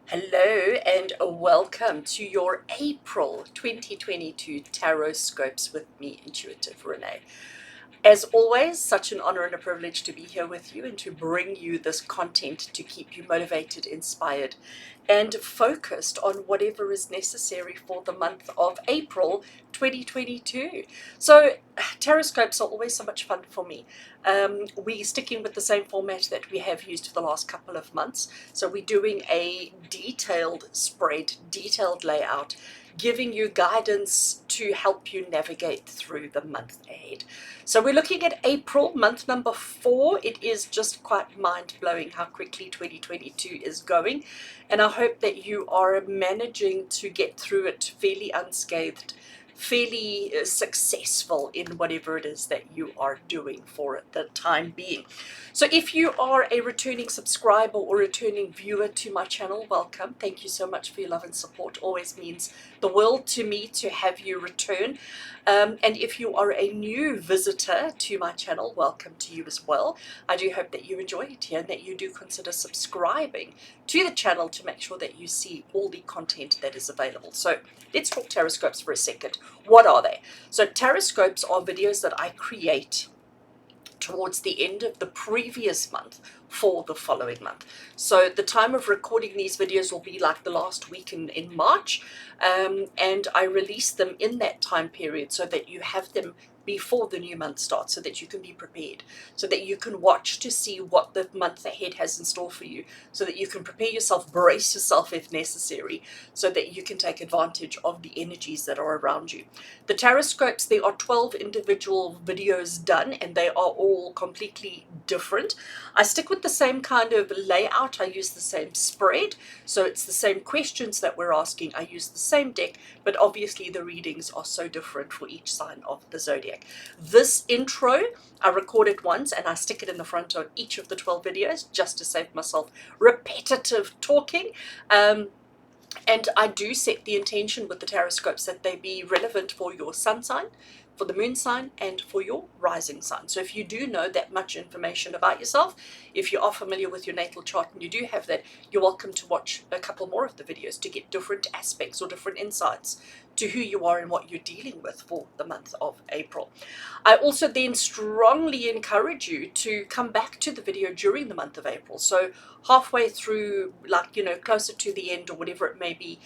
Hello and welcome to your April 2022 Tarot Scopes with me, Intuitive Rene. As always, such an honor and a privilege to be here with you and to bring you this content to keep you motivated, inspired, and focused on whatever is necessary for the month of April 2022. So, tarot scopes are always so much fun for me. We're sticking with the same format that we have used for the last couple of months. So, we're doing a detailed spread, detailed layout, giving you guidance to help you navigate through the month ahead. So we're looking at April, month number 4. It is just quite mind-blowing how quickly 2022 is going. And I hope that you are managing to get through it fairly unscathed, fairly successful in whatever it is that you are doing for the time being. So if you are a returning subscriber or returning viewer to my channel, welcome. Thank you so much for your love and support. Always means the world to me to have you return. And if you are a new visitor to my channel, welcome to you as well. I do hope that you enjoy it here and that you do consider subscribing to the channel to make sure that you see all the content that is available. So let's talk tarot scopes for a second. What are they? So tarot scopes are videos that I create towards the end of the previous month for the following month. So the time of recording these videos will be like the last week in March, and I release them in that time period so that you have them before the new month starts, so that you can be prepared, so that you can watch to see what the month ahead has in store for you, so that you can prepare yourself, brace yourself if necessary, so that you can take advantage of the energies that are around you. The tarot scopes, there are 12 individual videos done, and they are all completely different. I stick with the same kind of layout. I use the same spread, so it's the same questions that we're asking. I use the same deck, but obviously the readings are so different for each sign of the zodiac. This intro I recorded once and I stick it in the front of each of the 12 videos just to save myself repetitive talking. And I do set the intention with the tarot scopes that they be relevant for your sun sign, for the moon sign, and for your rising sign. So if you do know that much information about yourself, if you are familiar with your natal chart and you do have that, you're welcome to watch a couple more of the videos to get different aspects or different insights to who you are and what you're dealing with for the month of April. I also then strongly encourage you to come back to the video during the month of April. So halfway through, like, closer to the end or whatever it may be,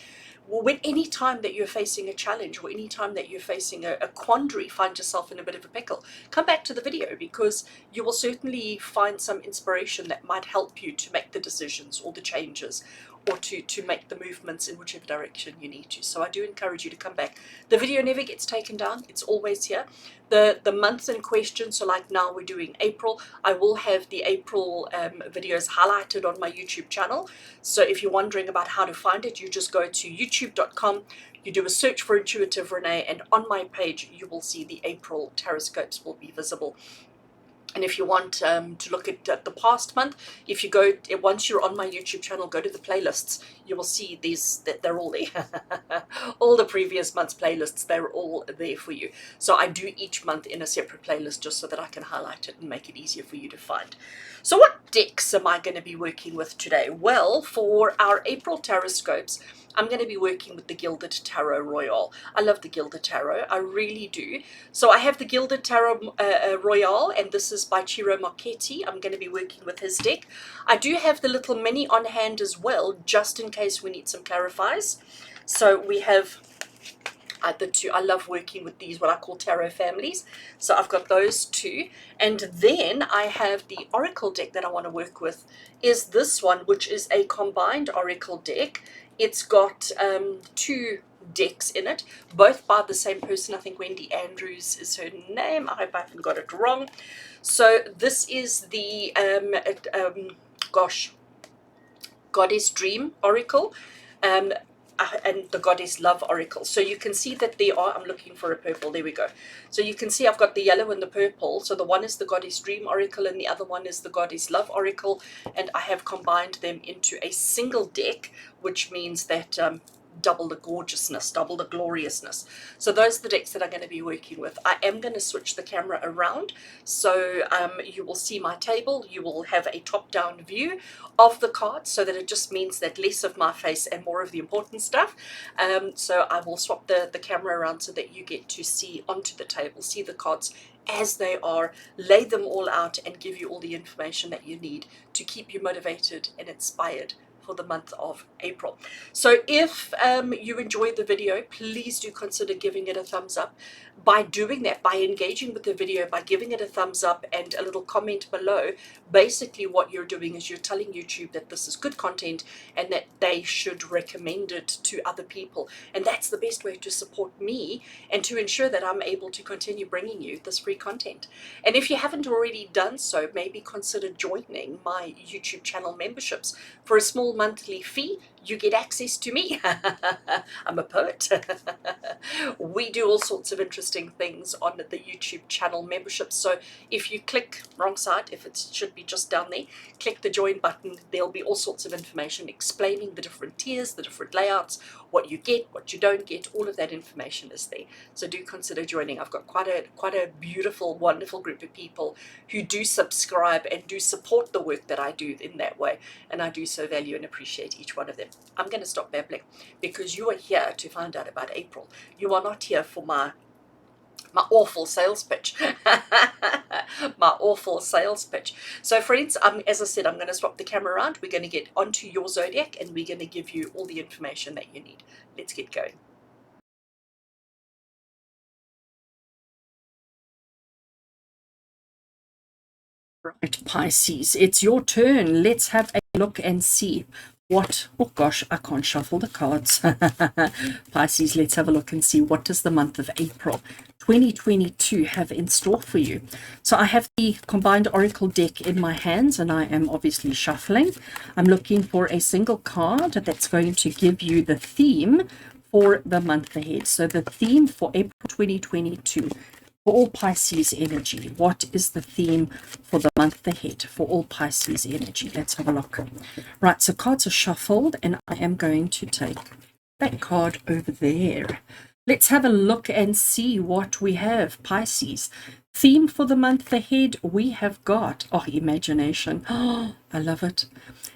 when any time that you're facing a challenge or any time that you're facing a quandary, find yourself in a bit of a pickle, come back to the video, because you will certainly find some inspiration that might help you to make the decisions or the changes, or to make the movements in whichever direction you need to. So I do encourage you to come back. The video never gets taken down. It's always here. The months in question, so like now we're doing April, I will have the April videos highlighted on my YouTube channel. So if you're wondering about how to find it, you just go to youtube.com, you do a search for Intuitive Rene, and on my page you will see the April tarot scopes will be visible. And if you want to look at the past month, if you go, once you're on my YouTube channel, go to the playlists, you will see these, that they're all there. All the previous month's playlists, they're all there for you. So I do each month in a separate playlist just so that I can highlight it and make it easier for you to find. So what decks am I going to be working with today? Well, for our April tarot scopes, I'm going to be working with the Gilded Tarot Royale. I love the Gilded Tarot, I really do. So I have the Gilded Tarot Royale, and this is by Ciro Marchetti. I'm going to be working with his deck. I do have the little mini on hand as well, just in case we need some clarifiers. So we have the two. I love working with these, what I call tarot families. So I've got those two. And then I have the Oracle deck that I want to work with, is this one, which is a combined Oracle deck. It's got two decks in it, both by the same person. I think Wendy Andrews is her name. I hope I haven't got it wrong. So this is the Goddess Dream Oracle, and the Goddess Love Oracle. So you can see that they are, I'm looking for a purple, there we go. So you can see I've got the yellow and the purple. So the one is the Goddess Dream Oracle and the other one is the Goddess Love Oracle, and I have combined them into a single deck, which means that double the gorgeousness, double the gloriousness. So those are the decks that I'm going to be working with. I am going to switch the camera around, so you will see my table. You will have a top-down view of the cards, so that it just means that less of my face and more of the important stuff. So I will swap the camera around so that you get to see onto the table, see the cards as they are, lay them all out, and give you all the information that you need to keep you motivated and inspired for the month of April. So if you enjoyed the video, please do consider giving it a thumbs up. By doing that, by engaging with the video, by giving it a thumbs up and a little comment below, basically what you're doing is you're telling YouTube that this is good content and that they should recommend it to other people. And that's the best way to support me and to ensure that I'm able to continue bringing you this free content. And if you haven't already done so, maybe consider joining my YouTube channel memberships. For a small monthly fee, you get access to me. I'm a poet. We do all sorts of interesting things on the YouTube channel membership. So if you click, wrong side, if it should be just down there, click the join button. There'll be all sorts of information explaining the different tiers, the different layouts, what you get, what you don't get. All of that information is there. So do consider joining. I've got quite a beautiful, wonderful group of people who do subscribe and do support the work that I do in that way. And I do so value and appreciate each one of them. I'm going to stop babbling because you are here to find out about April. You are not here for my awful sales pitch. My awful sales pitch. So friends, as I said, I'm going to swap the camera around. We're going to get onto your zodiac and we're going to give you all the information that you need. Let's get going. Right, Pisces, it's your turn. Let's have a look and see what, oh gosh, I can't shuffle the cards. Pisces, let's have a look and see what does the month of April 2022 have in store for you. So I have the combined oracle deck in my hands and I am obviously shuffling. I'm looking for a single card that's going to give you the theme for the month ahead. So the theme for April 2022 for all Pisces energy. What is the theme for the month ahead for all Pisces energy? Let's have a look. Right, so cards are shuffled and I am going to take that card over there. Let's have a look and see what we have, Pisces. Theme for the month ahead, we have got, oh, imagination. Oh, I love it.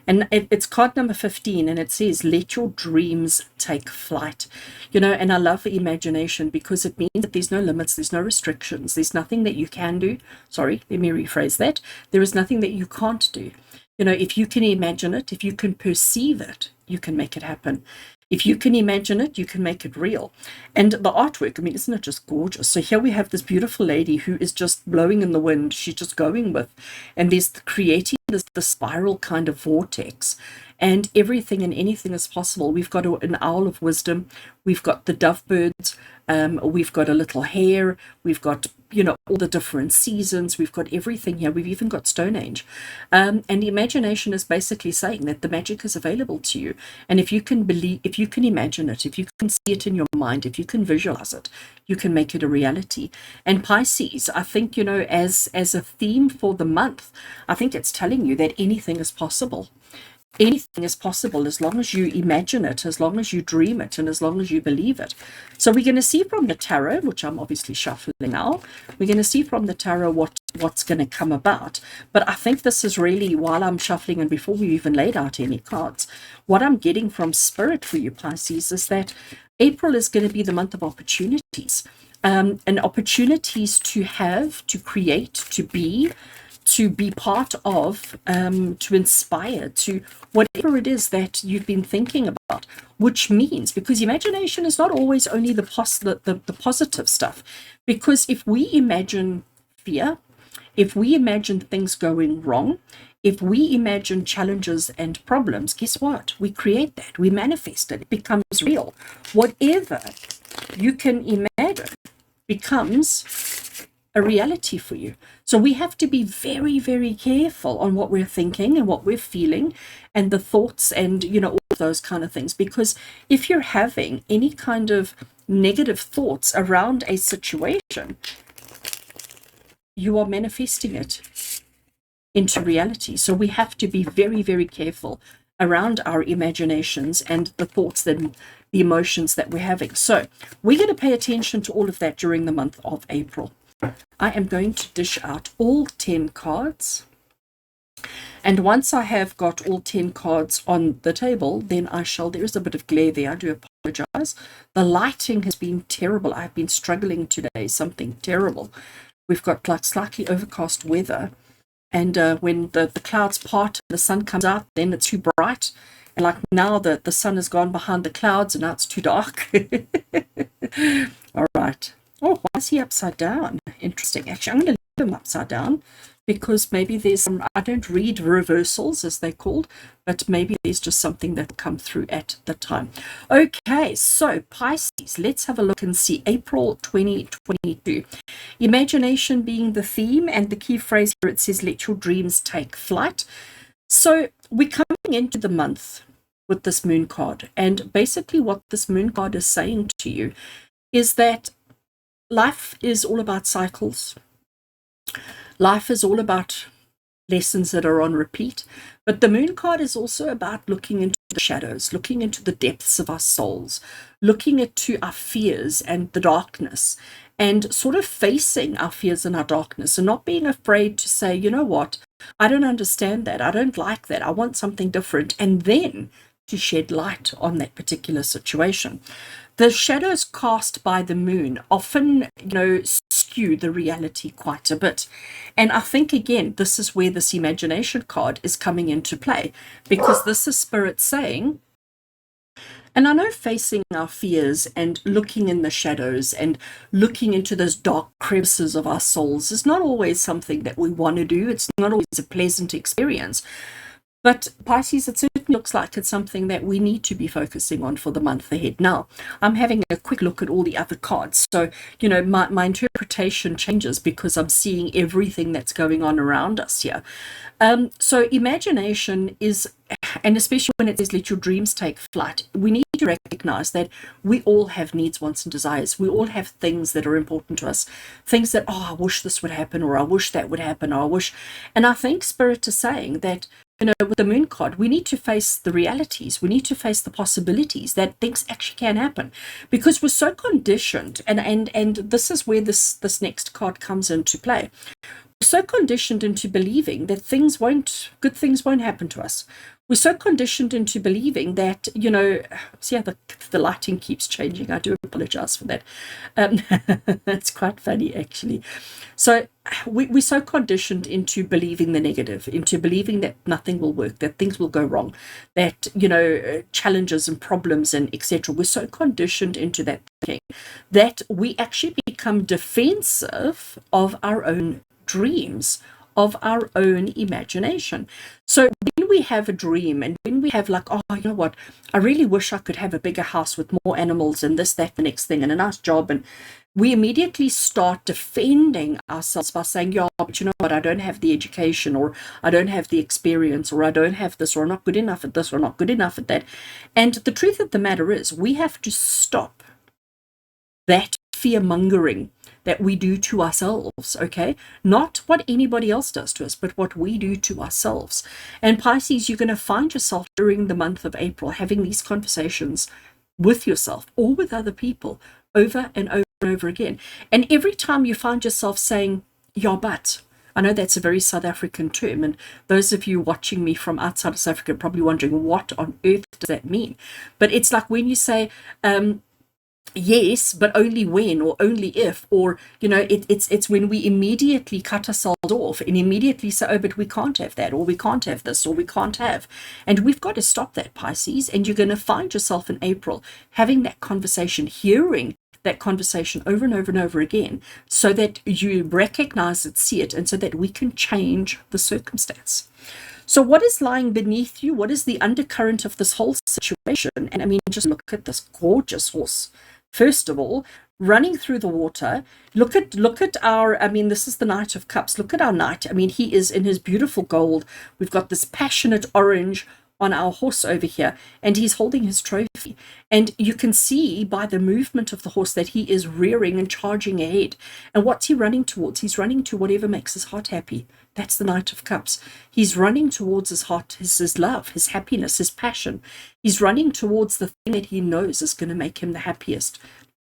And it's card number 15 and it says, let your dreams take flight. You know, and I love imagination because it means that there's no limits, there's no restrictions, there's nothing that you can do. Sorry, let me rephrase that. There is nothing that you can't do. You know, if you can imagine it, if you can perceive it, you can make it happen. If you can imagine it, you can make it real. And the artwork, I mean, isn't it just gorgeous? So here we have this beautiful lady who is just blowing in the wind. She's just going with, and there's creating the spiral kind of vortex. And everything and anything is possible. We've got an owl of wisdom. We've got the dove birds. We've got a little hare. We've got, you know, all the different seasons. We've got everything here. We've even got Stone Age. And the imagination is basically saying that the magic is available to you. And if you can believe, if you can imagine it, if you can see it in your mind, if you can visualize it, you can make it a reality. And Pisces, I think, you know, as a theme for the month, I think it's telling you that anything is possible. Anything is possible as long as you imagine it, as long as you dream it, and as long as you believe it. So we're going to see from the tarot, which I'm obviously shuffling now, we're going to see from the tarot what's going to come about. But I think this is really, while I'm shuffling and before we've even laid out any cards, what I'm getting from Spirit for you, Pisces, is that April is going to be the month of opportunities. And opportunities to have, to create, to be part of, to inspire, to whatever it is that you've been thinking about, which means, because imagination is not always only the positive stuff, because if we imagine fear, if we imagine things going wrong, if we imagine challenges and problems, guess what? We create that, we manifest it, it becomes real. Whatever you can imagine becomes a reality for you. So we have to be very, very careful on what we're thinking and what we're feeling and the thoughts and, you know, all of those kind of things. Because if you're having any kind of negative thoughts around a situation, you are manifesting it into reality. So we have to be very, very careful around our imaginations and the thoughts, the emotions that we're having. So we're going to pay attention to all of that during the month of April. I am going to dish out all 10 cards. And once I have got all 10 cards on the table, then I shall, there is a bit of glare there, I do apologize. The lighting has been terrible. I've been struggling today, something terrible. We've got like slightly overcast weather. And when the clouds part and the sun comes out, then it's too bright. And like now the sun has gone behind the clouds and now it's too dark. All right. Oh, why is he upside down? Interesting. Actually, I'm going to leave him upside down because maybe there's some, I don't read reversals as they're called, but maybe there's just something that will come through at the time. Okay, so Pisces, let's have a look and see April 2022. Imagination being the theme, and the key phrase here, it says, let your dreams take flight. So we're coming into the month with this moon card, and basically what this moon card is saying to you is that life is all about cycles. Life is all about lessons that are on repeat, but the moon card is also about looking into the shadows, looking into the depths of our souls, looking into our fears and the darkness, and sort of facing our fears and our darkness, and not being afraid to say, you know what, I don't understand that, I don't like that, I want something different, and then to shed light on that particular situation. The shadows cast by the moon often, skew the reality quite a bit. And I think, again, this is where this imagination card is coming into play, because this is Spirit saying, and I know facing our fears and looking in the shadows and looking into those dark crevices of our souls is not always something that we want to do. It's not always a pleasant experience. But Pisces, it certainly looks like it's something that we need to be focusing on for the month ahead. Now, I'm having a quick look at all the other cards. So, my interpretation changes because I'm seeing everything that's going on around us here. So imagination is, and especially when it says let your dreams take flight, we need to recognize that we all have needs, wants, and desires. We all have things that are important to us, things that, I wish this would happen, or I wish that would happen, or I wish. And I think Spirit is saying that, with the moon card, we need to face the realities. We need to face the possibilities that things actually can happen, because we're so conditioned. And this is where this next card comes into play. We're so conditioned into believing that good things won't happen to us. We're so conditioned into believing that, see how the lighting keeps changing. I do apologize for that. It's quite funny, actually. So we're so conditioned into believing the negative, into believing that nothing will work, that things will go wrong, that, challenges and problems and etc. We're so conditioned into that thinking that we actually become defensive of our own dreams, of our own imagination. So when we have a dream and when we have like, you know what, I really wish I could have a bigger house with more animals and this, that, the next thing, and a nice job, and we immediately start defending ourselves by saying, yeah, but you know what, I don't have the education, or I don't have the experience, or I don't have this, or I'm not good enough at this, or not good enough at that. And the truth of the matter is, we have to stop that fear-mongering that we do to ourselves, okay? Not what anybody else does to us, but what we do to ourselves. And Pisces, you're going to find yourself during the month of April having these conversations with yourself or with other people over and over and over again. And every time you find yourself saying, yeah, but, I know that's a very South African term, and those of you watching me from outside of South Africa are probably wondering, what on earth does that mean? But it's like when you say, yes, but only when, or only if, or it's when we immediately cut ourselves off and immediately say, oh, but we can't have that, or we can't have this, or we can't have. And we've got to stop that, Pisces. And you're going to find yourself in April having that conversation, hearing that conversation over and over and over again, so that you recognize it, see it, and so that we can change the circumstance. So what is lying beneath you? What is the undercurrent of this whole situation? And I mean, just look at this gorgeous horse. First of all, running through the water. Look at our, this is the Knight of Cups. Look at our knight. He is in his beautiful gold. We've got this passionate orange on our horse over here, and he's holding his trophy. And you can see by the movement of the horse that he is rearing and charging ahead. And what's he running towards? He's running to whatever makes his heart happy. That's the Knight of Cups. He's running towards his heart, his love, his happiness, his passion. He's running towards the thing that he knows is going to make him the happiest.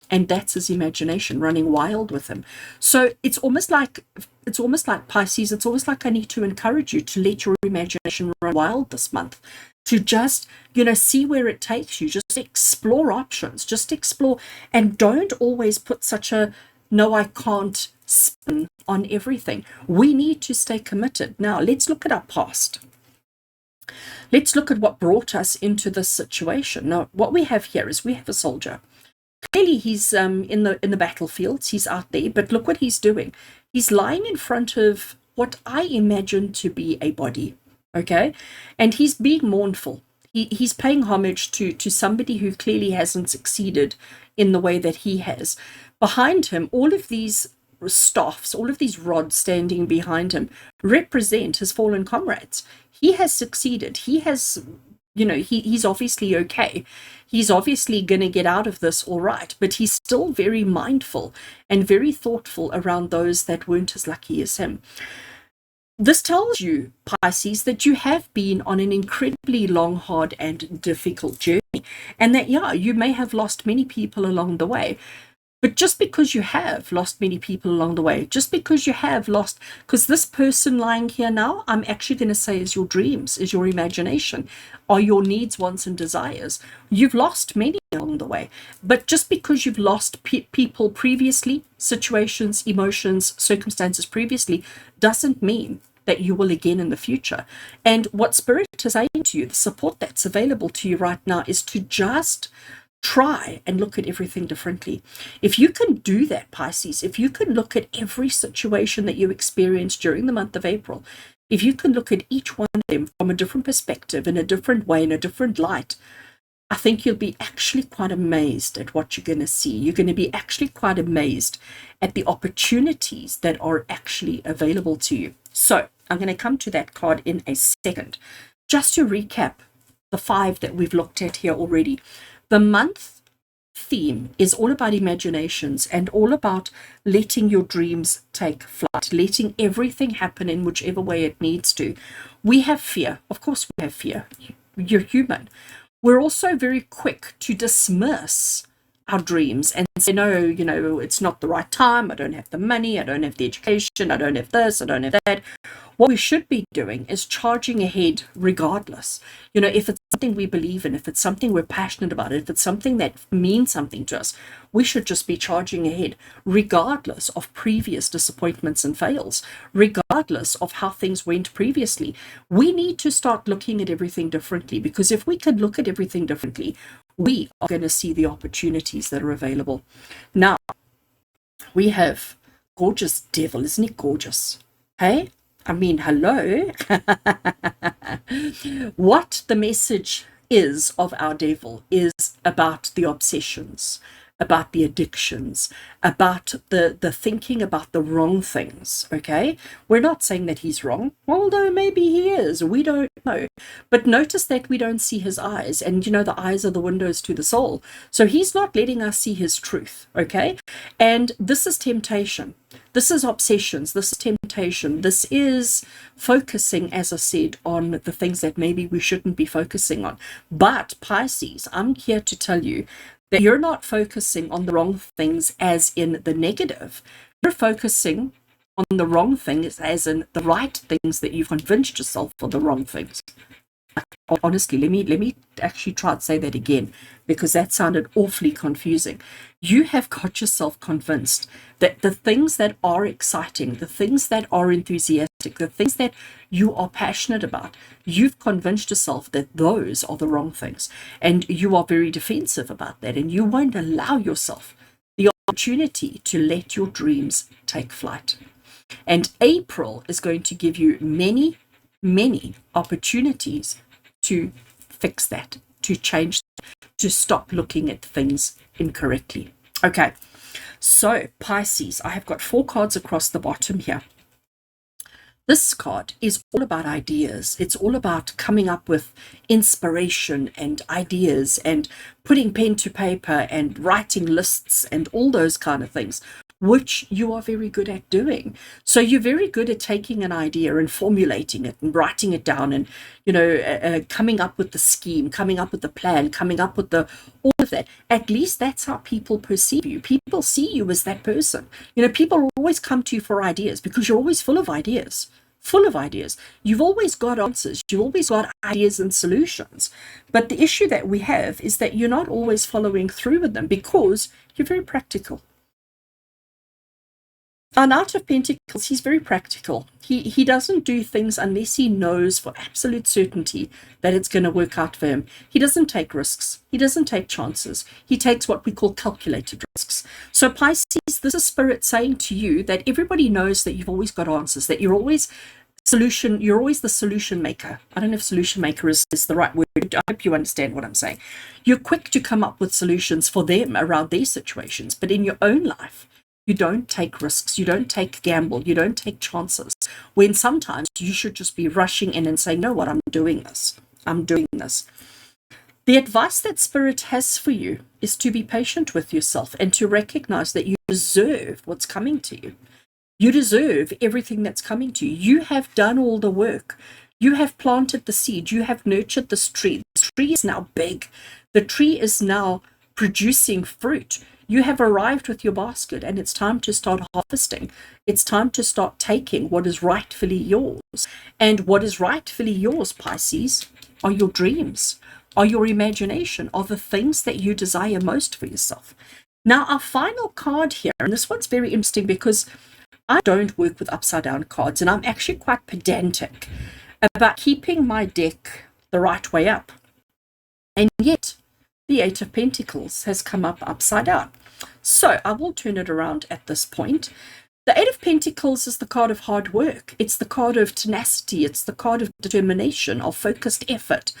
And that's his imagination running wild with him. So it's almost like Pisces. It's almost like I need to encourage you to let your imagination run wild this month, to just, see where it takes you. Just explore options, just explore, and don't always put such a no, I can't spin on everything. We need to stay committed. Now, let's look at our past. Let's look at what brought us into this situation. Now, what we have here is we have a soldier. Clearly, he's in the battlefields. He's out there, but look what he's doing. He's lying in front of what I imagine to be a body, okay? And he's being mournful. He's paying homage to somebody who clearly hasn't succeeded in the way that he has. Behind him, all of these staffs, all of these rods standing behind him represent his fallen comrades. He has succeeded. He has, he's obviously okay. He's obviously going to get out of this all right, but he's still very mindful and very thoughtful around those that weren't as lucky as him. This tells you, Pisces, that you have been on an incredibly long, hard, and difficult journey, and that, you may have lost many people along the way. But just because you have lost many people along the way, just because you have lost, because this person lying here now, I'm actually going to say is your dreams, is your imagination, are your needs, wants, and desires. You've lost many along the way. But just because you've lost people previously, situations, emotions, circumstances previously, doesn't mean that you will again in the future. And what Spirit is saying to you, the support that's available to you right now, is to just try and look at everything differently. If you can do that, Pisces, if you can look at every situation that you experienced during the month of April, if you can look at each one of them from a different perspective, in a different way, in a different light, I think you'll be actually quite amazed at what you're going to see. You're going to be actually quite amazed at the opportunities that are actually available to you. So I'm going to come to that card in a second. Just to recap the 5 that we've looked at here already. The month theme is all about imaginations and all about letting your dreams take flight, letting everything happen in whichever way it needs to. We have fear. Of course we have fear. You're human. We're also very quick to dismiss our dreams and say, no, it's not the right time. I don't have the money. I don't have the education. I don't have this. I don't have that. What we should be doing is charging ahead regardless. If it's something we believe in, if it's something we're passionate about, if it's something that means something to us, we should just be charging ahead regardless of previous disappointments and fails, regardless of how things went previously. We need to start looking at everything differently, because if we can look at everything differently, we are going to see the opportunities that are available. Now, we have gorgeous devil. Isn't it gorgeous? Hey? I mean, hello. What the message is of our devil is about the obsessions, about the addictions, about the thinking about the wrong things, okay? We're not saying that he's wrong, although maybe he is. We don't know. But notice that we don't see his eyes, and the eyes are the windows to the soul. So he's not letting us see his truth, okay? And this is temptation. This is obsessions. This is temptation. This is focusing, as I said, on the things that maybe we shouldn't be focusing on. But Pisces, I'm here to tell you that you're not focusing on the wrong things as in the negative. You're focusing on the wrong things as in the right things that you've convinced yourself are the wrong things. Honestly, let me actually try to say that again, because that sounded awfully confusing. You have got yourself convinced that the things that are exciting, the things that are enthusiastic, the things that you are passionate about, you've convinced yourself that those are the wrong things. And you are very defensive about that, and you won't allow yourself the opportunity to let your dreams take flight. And April is going to give you many, many opportunities to fix that, to change, to stop looking at things incorrectly. Okay, so Pisces, I have got 4 cards across the bottom here. This card is all about ideas. It's all about coming up with inspiration and ideas and putting pen to paper and writing lists and all those kind of things, which you are very good at doing. So you're very good at taking an idea and formulating it and writing it down and, coming up with the scheme, coming up with the plan, coming up with all of that. At least that's how people perceive you. People see you as that person. People always come to you for ideas because you're always full of ideas. Full of ideas. You've always got answers. You've always got ideas and solutions. But the issue that we have is that you're not always following through with them because you're very practical. Our Knight of Pentacles, he's very practical. He doesn't do things unless he knows for absolute certainty that it's going to work out for him. He doesn't take risks. He doesn't take chances. He takes what we call calculated risks. So Pisces, this is Spirit saying to you that everybody knows that you've always got answers, that you're always the solution maker. I don't know if solution maker is the right word. I hope you understand what I'm saying. You're quick to come up with solutions for them around their situations, but in your own life, you don't take risks, you don't take gamble, you don't take chances, when sometimes you should just be rushing in and saying, "No, what, I'm doing this. I'm doing this." The advice that Spirit has for you is to be patient with yourself and to recognize that you deserve what's coming to you. You deserve everything that's coming to you. You have done all the work. You have planted the seed. You have nurtured this tree. This tree is now big. The tree is now producing fruit. You have arrived with your basket and it's time to start harvesting. It's time to start taking what is rightfully yours. And what is rightfully yours, Pisces, are your dreams, are your imagination, are the things that you desire most for yourself. Now, our final card here, and this one's very interesting because I don't work with upside down cards and I'm actually quite pedantic about keeping my deck the right way up. And yet, the Eight of Pentacles has come up upside down. So I will turn it around at this point. The Eight of Pentacles is the card of hard work. It's the card of tenacity. It's the card of determination, of focused effort,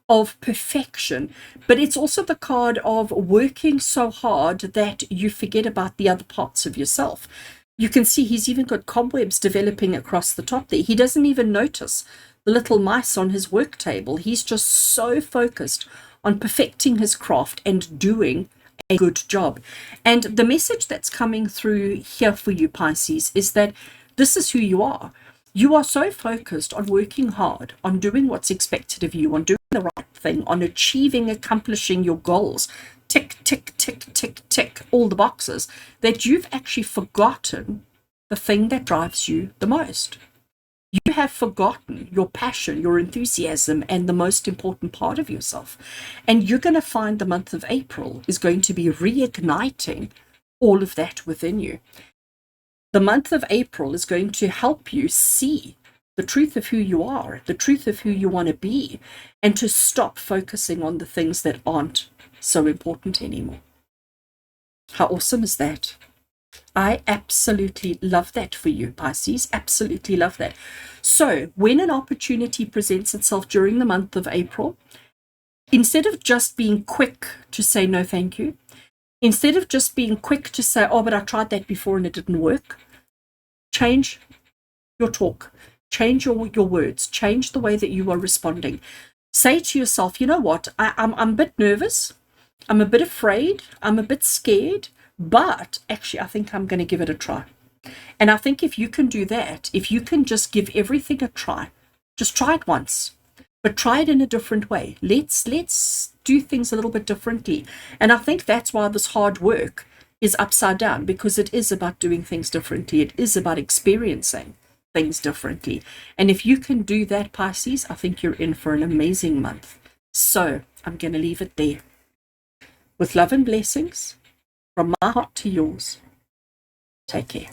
of perfection. But it's also the card of working so hard that you forget about the other parts of yourself. You can see he's even got cobwebs developing across the top there. He doesn't even notice the little mice on his work table. He's just so focused on perfecting his craft and doing a good job. And the message that's coming through here for you, Pisces, is that this is who you are. You are so focused on working hard, on doing what's expected of you, on doing the right thing, on achieving, accomplishing your goals, tick, tick, tick, tick, tick, all the boxes, that you've actually forgotten the thing that drives you the most. You have forgotten your passion, your enthusiasm, and the most important part of yourself. And you're going to find the month of April is going to be reigniting all of that within you. The month of April is going to help you see the truth of who you are, the truth of who you want to be, and to stop focusing on the things that aren't so important anymore. How awesome is that? I absolutely love that for you, Pisces. Absolutely love that. So when an opportunity presents itself during the month of April, instead of just being quick to say no thank you, instead of just being quick to say, "Oh, but I tried that before and it didn't work," change your talk, change your words, change the way that you are responding. Say to yourself, "You know what, I'm a bit nervous, I'm a bit afraid, I'm a bit scared, but actually I think I'm going to give it a try." And I think if you can do that, if you can just give everything a try, just try it once, but try it in a different way. Let's do things a little bit differently. And I think that's why this hard work is upside down, because it is about doing things differently. It is about experiencing things differently. And if you can do that, Pisces, I think you're in for an amazing month. So I'm going to leave it there. With love and blessings from my heart to yours. Take care.